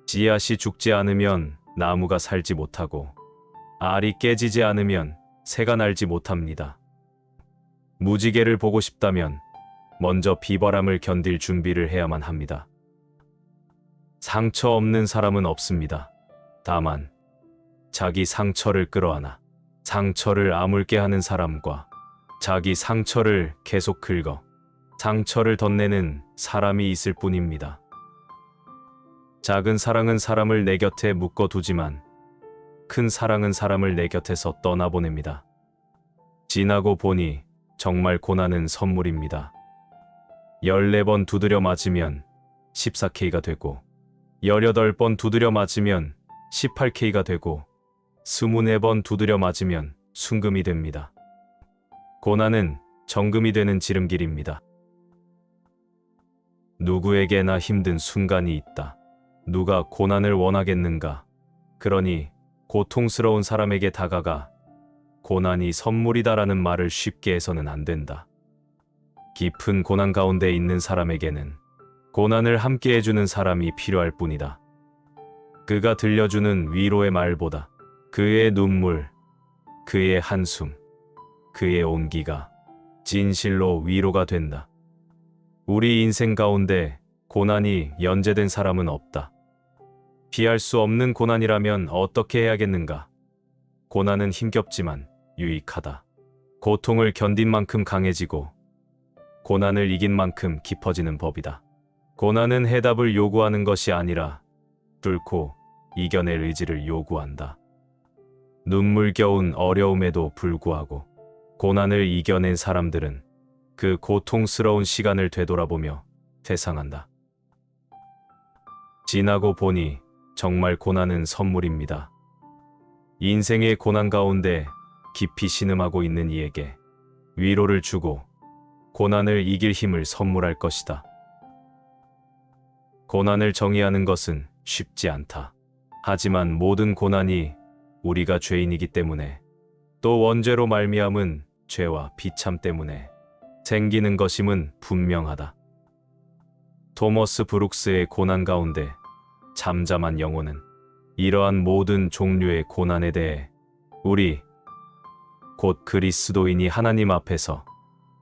씨앗이 죽지 않으면 나무가 살지 못하고 알이 깨지지 않으면 새가 날지 못합니다. 무지개를 보고 싶다면 먼저 비바람을 견딜 준비를 해야만 합니다. 상처 없는 사람은 없습니다. 다만 자기 상처를 끌어안아 상처를 아물게 하는 사람과 자기 상처를 계속 긁어 상처를 덧내는 사람이 있을 뿐입니다. 작은 사랑은 사람을 내 곁에 묶어두지만 큰 사랑은 사람을 내 곁에서 떠나보냅니다. 지나고 보니 정말 고난은 선물입니다. 14번 두드려 맞으면 14K가 되고 18번 두드려 맞으면 18K가 되고 24번 두드려 맞으면 순금이 됩니다. 고난은 정금이 되는 지름길입니다. 누구에게나 힘든 순간이 있다. 누가 고난을 원하겠는가? 그러니 고통스러운 사람에게 다가가 고난이 선물이다라는 말을 쉽게 해서는 안 된다. 깊은 고난 가운데 있는 사람에게는 고난을 함께 해주는 사람이 필요할 뿐이다. 그가 들려주는 위로의 말보다 그의 눈물, 그의 한숨, 그의 온기가 진실로 위로가 된다. 우리 인생 가운데 고난이 연재된 사람은 없다. 피할 수 없는 고난이라면 어떻게 해야겠는가? 고난은 힘겹지만 유익하다. 고통을 견딘 만큼 강해지고 고난을 이긴 만큼 깊어지는 법이다. 고난은 해답을 요구하는 것이 아니라 뚫고 이겨낼 의지를 요구한다. 눈물겨운 어려움에도 불구하고 고난을 이겨낸 사람들은 그 고통스러운 시간을 되돌아보며 회상한다. 지나고 보니 정말 고난은 선물입니다. 인생의 고난 가운데 깊이 신음하고 있는 이에게 위로를 주고 고난을 이길 힘을 선물할 것이다. 고난을 정의하는 것은 쉽지 않다. 하지만 모든 고난이 우리가 죄인이기 때문에 또 원죄로 말미암은 죄와 비참 때문에 생기는 것임은 분명하다. 토머스 브룩스의 고난 가운데 잠잠한 영혼은 이러한 모든 종류의 고난에 대해 우리 곧 그리스도인이 하나님 앞에서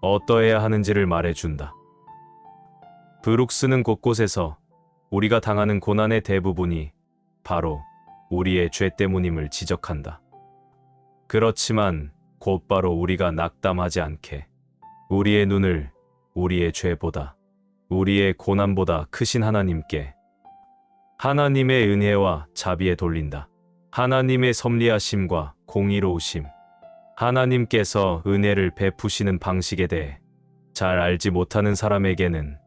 어떠해야 하는지를 말해준다. 브룩스는 곳곳에서 우리가 당하는 고난의 대부분이 바로 우리의 죄 때문임을 지적한다. 그렇지만 곧바로 우리가 낙담하지 않게 우리의 눈을 우리의 죄보다 우리의 고난보다 크신 하나님께 하나님의 은혜와 자비에 돌린다. 하나님의 섭리하심과 공의로우심, 하나님께서 은혜를 베푸시는 방식에 대해 잘 알지 못하는 사람에게는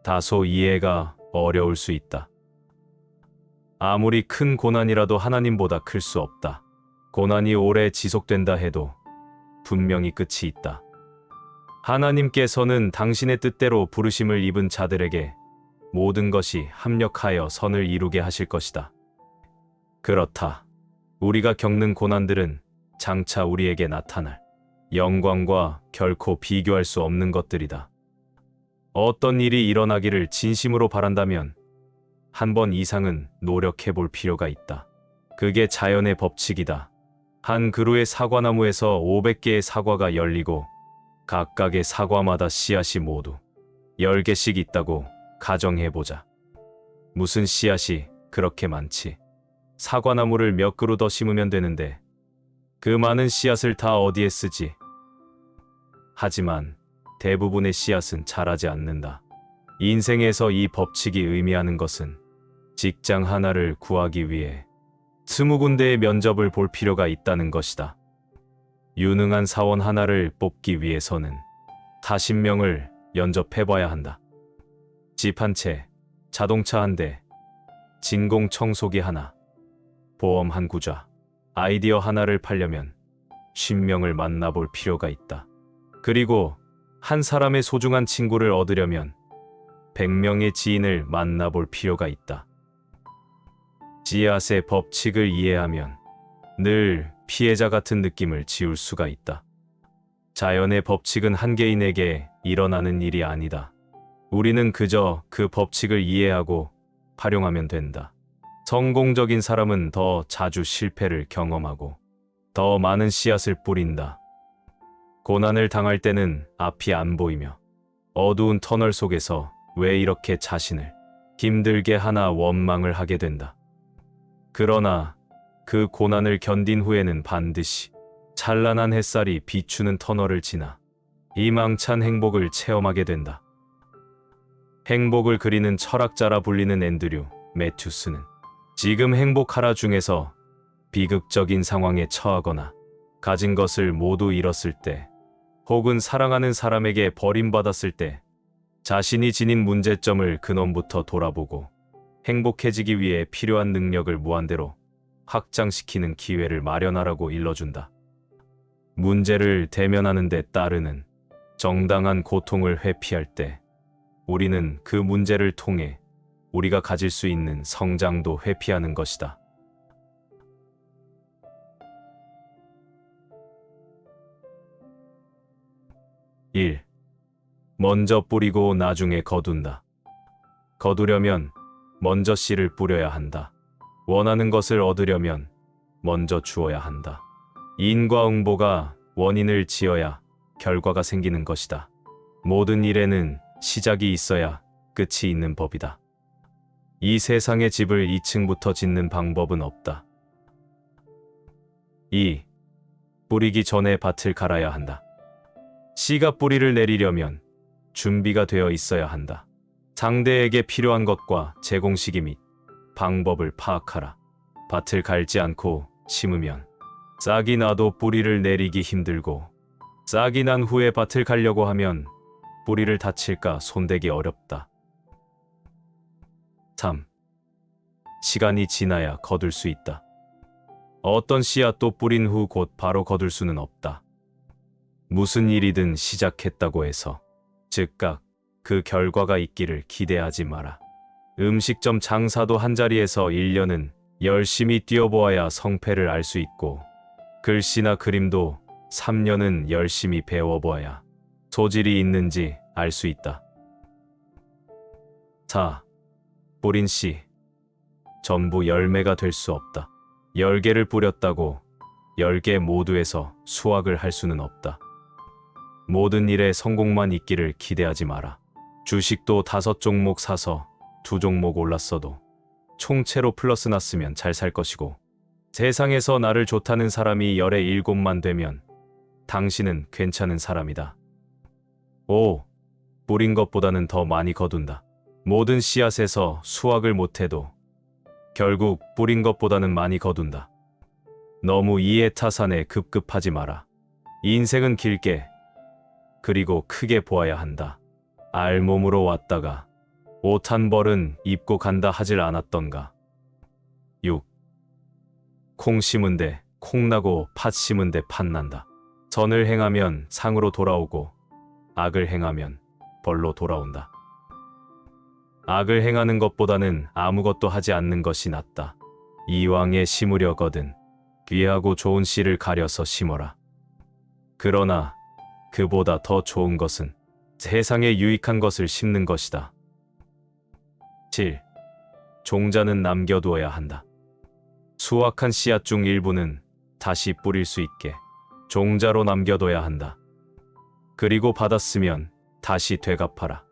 다소 이해가 어려울 수 있다. 아무리 큰 고난이라도 하나님보다 클 수 없다. 고난이 오래 지속된다 해도 분명히 끝이 있다. 하나님께서는 당신의 뜻대로 부르심을 입은 자들에게 모든 것이 합력하여 선을 이루게 하실 것이다. 그렇다. 우리가 겪는 고난들은 장차 우리에게 나타날 영광과 결코 비교할 수 없는 것들이다. 어떤 일이 일어나기를 진심으로 바란다면 한 번 이상은 노력해 볼 필요가 있다. 그게 자연의 법칙이다. 한 그루의 사과나무에서 500개의 사과가 열리고 각각의 사과마다 씨앗이 모두 10개씩 있다고 가정해보자. 무슨 씨앗이 그렇게 많지? 사과나무를 몇 그루 더 심으면 되는데 그 많은 씨앗을 다 어디에 쓰지? 하지만 대부분의 씨앗은 자라지 않는다. 인생에서 이 법칙이 의미하는 것은 직장 하나를 구하기 위해 20군데의 면접을 볼 필요가 있다는 것이다. 유능한 사원 하나를 뽑기 위해서는 40명을 연접해봐야 한다. 집 한 채, 자동차 한 대, 진공 청소기 하나, 보험 한 구좌, 아이디어 하나를 팔려면 50명을 만나볼 필요가 있다. 그리고 한 사람의 소중한 친구를 얻으려면 100명의 지인을 만나볼 필요가 있다. 씨앗의 법칙을 이해하면 늘 피해자 같은 느낌을 지울 수가 있다. 자연의 법칙은 한 개인에게 일어나는 일이 아니다. 우리는 그저 그 법칙을 이해하고 활용하면 된다. 성공적인 사람은 더 자주 실패를 경험하고 더 많은 씨앗을 뿌린다. 고난을 당할 때는 앞이 안 보이며 어두운 터널 속에서 왜 이렇게 자신을 힘들게 하나 원망을 하게 된다. 그러나 그 고난을 견딘 후에는 반드시 찬란한 햇살이 비추는 터널을 지나 희망찬 행복을 체험하게 된다. 행복을 그리는 철학자라 불리는 앤드류 매튜스는 지금 행복하라 중에서 비극적인 상황에 처하거나 가진 것을 모두 잃었을 때 혹은 사랑하는 사람에게 버림받았을 때 자신이 지닌 문제점을 근원부터 돌아보고 행복해지기 위해 필요한 능력을 무한대로 확장시키는 기회를 마련하라고 일러준다. 문제를 대면하는 데 따르는 정당한 고통을 회피할 때 우리는 그 문제를 통해 우리가 가질 수 있는 성장도 회피하는 것이다. 일. 먼저 뿌리고 나중에 거둔다. 거두려면 먼저 씨를 뿌려야 한다. 원하는 것을 얻으려면 먼저 주어야 한다. 인과 응보가 원인을 지어야 결과가 생기는 것이다. 모든 일에는 시작이 있어야 끝이 있는 법이다. 이 세상의 집을 2층부터 짓는 방법은 없다. 2. 뿌리기 전에 밭을 갈아야 한다. 씨가 뿌리를 내리려면 준비가 되어 있어야 한다. 상대에게 필요한 것과 제공 시기 및 방법을 파악하라. 밭을 갈지 않고 심으면 싹이 나도 뿌리를 내리기 힘들고 싹이 난 후에 밭을 갈려고 하면 뿌리를 다칠까 손대기 어렵다. 3. 시간이 지나야 거둘 수 있다. 어떤 씨앗도 뿌린 후 곧 바로 거둘 수는 없다. 무슨 일이든 시작했다고 해서 즉각 그 결과가 있기를 기대하지 마라. 음식점 장사도 한자리에서 1년은 열심히 뛰어보아야 성패를 알 수 있고 글씨나 그림도 3년은 열심히 배워보아야 소질이 있는지 알 수 있다. 4. 뿌린 씨 전부 열매가 될 수 없다. 10개를 뿌렸다고 10개 모두에서 수확을 할 수는 없다. 모든 일에 성공만 있기를 기대하지 마라. 주식도 5종목 사서 2종목 올랐어도 총체로 플러스 났으면 잘 살 것이고 세상에서 나를 좋다는 사람이 10에 7만 되면 당신은 괜찮은 사람이다. 5. 뿌린 것보다는 더 많이 거둔다. 모든 씨앗에서 수확을 못해도 결국 뿌린 것보다는 많이 거둔다. 너무 이해타산에 급급하지 마라. 인생은 길게 그리고 크게 보아야 한다. 알몸으로 왔다가 옷 한 벌은 입고 간다 하질 않았던가. 6. 콩 심은데 콩 나고 팥 심은데 팥 난다. 선을 행하면 상으로 돌아오고 악을 행하면 벌로 돌아온다. 악을 행하는 것보다는 아무것도 하지 않는 것이 낫다. 이왕에 심으려거든 귀하고 좋은 씨를 가려서 심어라. 그러나 그보다 더 좋은 것은 세상에 유익한 것을 심는 것이다. 7. 종자는 남겨두어야 한다. 수확한 씨앗 중 일부는 다시 뿌릴 수 있게 종자로 남겨둬야 한다. 그리고 받았으면 다시 되갚아라.